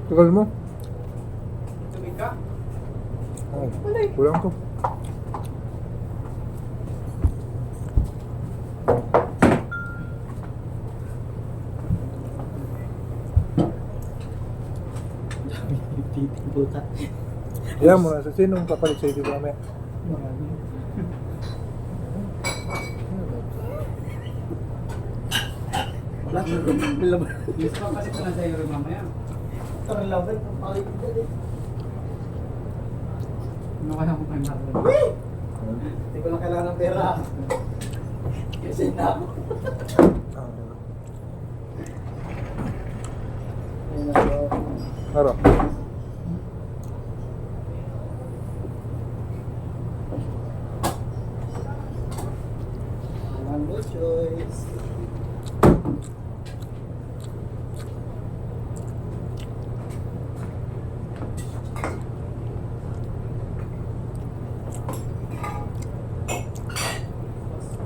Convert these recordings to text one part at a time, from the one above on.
Tagal mo. Tumig ka? Oh, kulang to. Buta. Yan mo na sa sinong papalit sa dito mamaya. Yes pa kasi ito na sa'yo rin mamaya. Ano kaya kung kayo marunong? Hindi ko lang kailangan ng pera. Kasi na ako. Haro. No choice.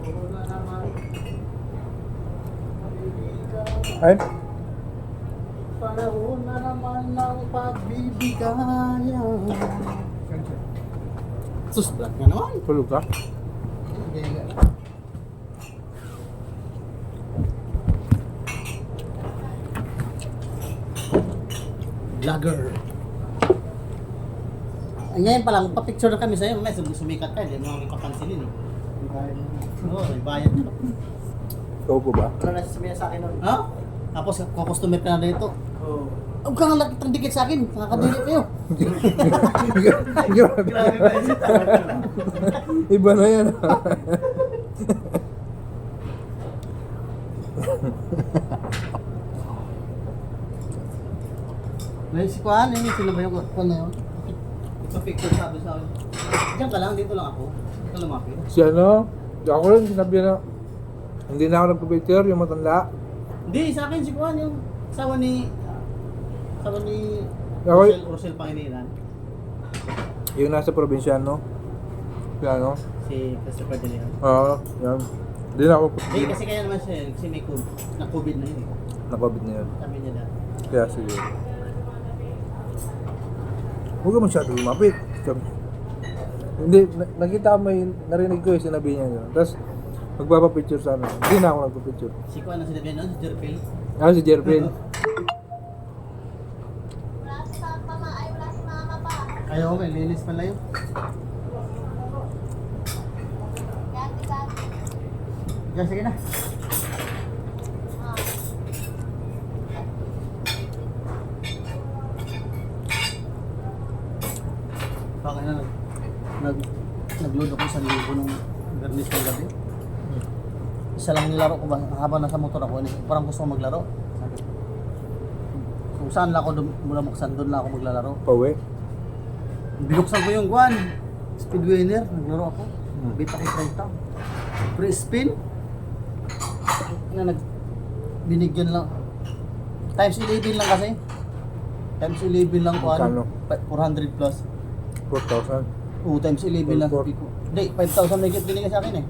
Wala naman. Ay? Panahon na naman ng pagbibigayan. Sus, black nga naman. Tulog ka? Vlogger. Ay, ngayon pa lang, pa-picture na kami sa'yo. May sumikat ka, hindi mo kami papansinin eh. Oo, may bayad na. Ikaw po ba? Ano na sasabihin sa akin nun? Ha? Tapos, kukustomer ka na dito. Oo. Huwag kang nakitandikit sa akin. Nakakadili kayo. Grabe ba yun? Iba na yan. May si Kuan, sino ba yung Kuan na yun? Ipa-picture sabi sa akin. Diyan ka lang, dito lang ako. Dito ka lumapit. Si ano? Ako rin sinabi na hindi na ako nagpapicture, yung matanda. Hindi, sa akin si Kuan yung asawa ni Ako, Rosel Pangilinan. yung nasa probinsya, no? Si ano? Si Christopher De Leon. Oo, yan. Hindi na ako Hindi, kasi kaya naman siya, kasi may na-COVID na yun eh. nakabit na yun. Sabi niya na. Kaya sige. Huwag ka masyado lumapit. Sabi. Hindi, nakita ko may narinig ko sinabi niya yun. Tapos, magpapapicture sana. Hindi na ako nagpapicture. Si Kuan ang sinabi nun, si Jerpil. Ah, si Jerpil. Ayaw, may linis pala yun. Diyan, sige na. Bakit na nagload ako 1,000 nung Bernis ng gabi. Isa lang nilaro ko ba habang nasa motor ako, parang gusto ko maglaro. Sabi ko, kung saan lang ako mula buksan, doon lang ako maglalaro. Pauwi. Binuksan ko yung guwan. Speed winner, naglaro ako. Bit ako 30. Free spin. Na binigyan lang. Times 11 lang kasi. Times 11 lang ko ano. 400 plus. 4,000. Oo, times 11 lang. Four. Sabi ko. Hindi, 5,000 may binigay sa akin eh.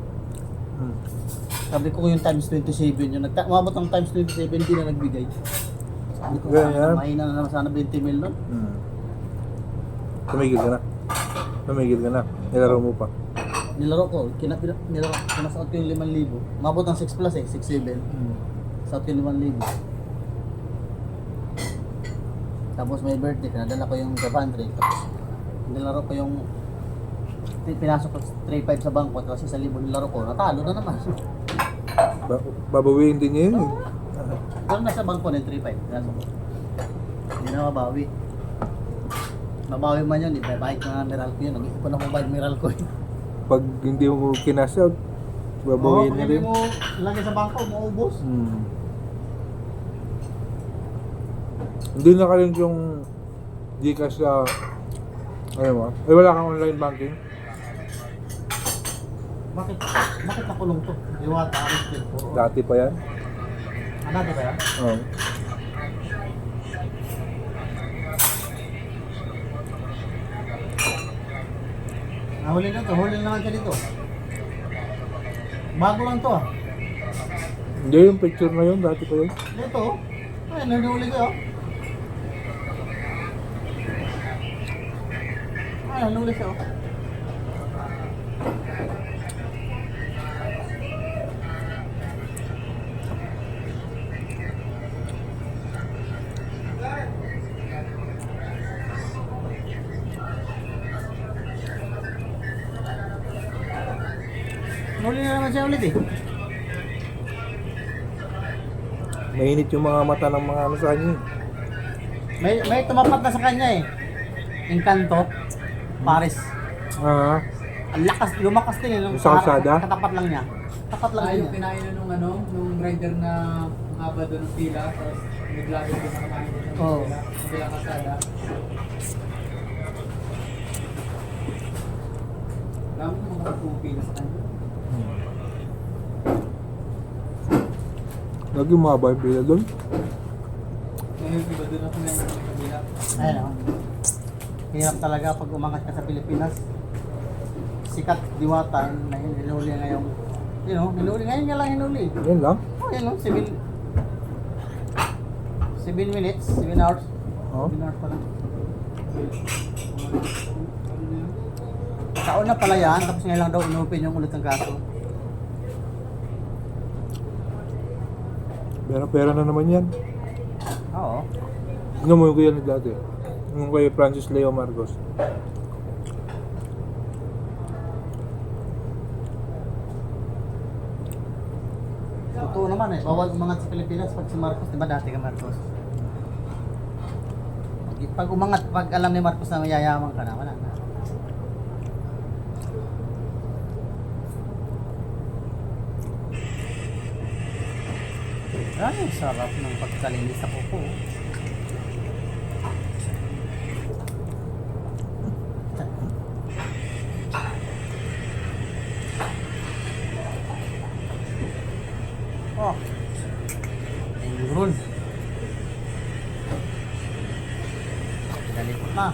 Sabi ko yung times 27 yun. Umabot ng times 27, hindi na nagbigay. Sabi ko, Ganyan. mahina na naman sana 20 mil nun. Tumigil ka na. Tumigil ka na. Nilaro mo pa. Nilaro ko, kinasakot ko yung 5,000. Umabot ng 6 plus eh, 6-7. Sakot ko yung 5,000. Tapos may birthday, pinadala ko yung 500. Tapos nilaro ko yung pinasok ko 3,500 sa bangko, tapos 1,000 nilaro ko, natalo na naman. Babawiin din niya yun eh. Pero nasa bangko ng 3,500, pinasok ko. Hindi na mabawi. Mabawi man yun, ibabahit na Meralco yun. Nag-iipon ako bayad Meralco yun. Pag hindi mo kinasal, babawiin na rin. Hindi mo lagay sa bangko, maubos. Hindi na ka rin yung Gcash sa ano mo? Eh wala kang online banking? Bakit nakulong to? Iwata, arrested po. Dati pa yan? Dati ba yan? Oo. Huli na to, huli na lang ka dito. Bago lang to ah. Hindi yung picture na yun, dati pa yun. Ito, ay nanuli ko oh. Ayun, nuli siya. Oh. Nuli na naman siya ulit eh. Mainit yung mga mata ng mga ano sa kanya. May tumapat na sa kanya eh. Encanto. Paris. Ah, Ang lakas, lumakas din eh. Nung Sa kalsada? Katapat lang niya. Tapat lang Yung niya. kinain na nung rider na haba doon ng pila, tapos naglagay doon sa kamain doon ng Oo. pila, kabilang kasada. Dami na mga pupila sa kanya. lagi mahaba yung pila doon. Ngayon, iba doon ako ngayon sa kabila. Ayun oh. Hirap talaga pag umangat ka sa Pilipinas. Sikat diwata na yun, hinuli ngayon. You know, hinuli ngayon nga lang hinuli. Yan lang. Oh, yun oh, 7 minutes, 7 hours. Oh. 7 hours pa lang. Taon na pala yan, tapos ngayon lang daw inopen yung ulit ng kaso. Pera-pera na naman yan. Oo. Ano mo yung kuya ni dati? Yung kay Francis Leo Marcos. Totoo naman eh, bawal umangat sa Pilipinas pag si Marcos, di ba dati ka Marcos? Pag umangat, pag alam ni Marcos na mayayaman ka na, wala na. Ay, sarap ng pagkalinis sa kuko. Oh. Ayun. Galit na.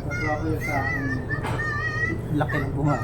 Natuwa ko yun sa akin. Laki ng bunga.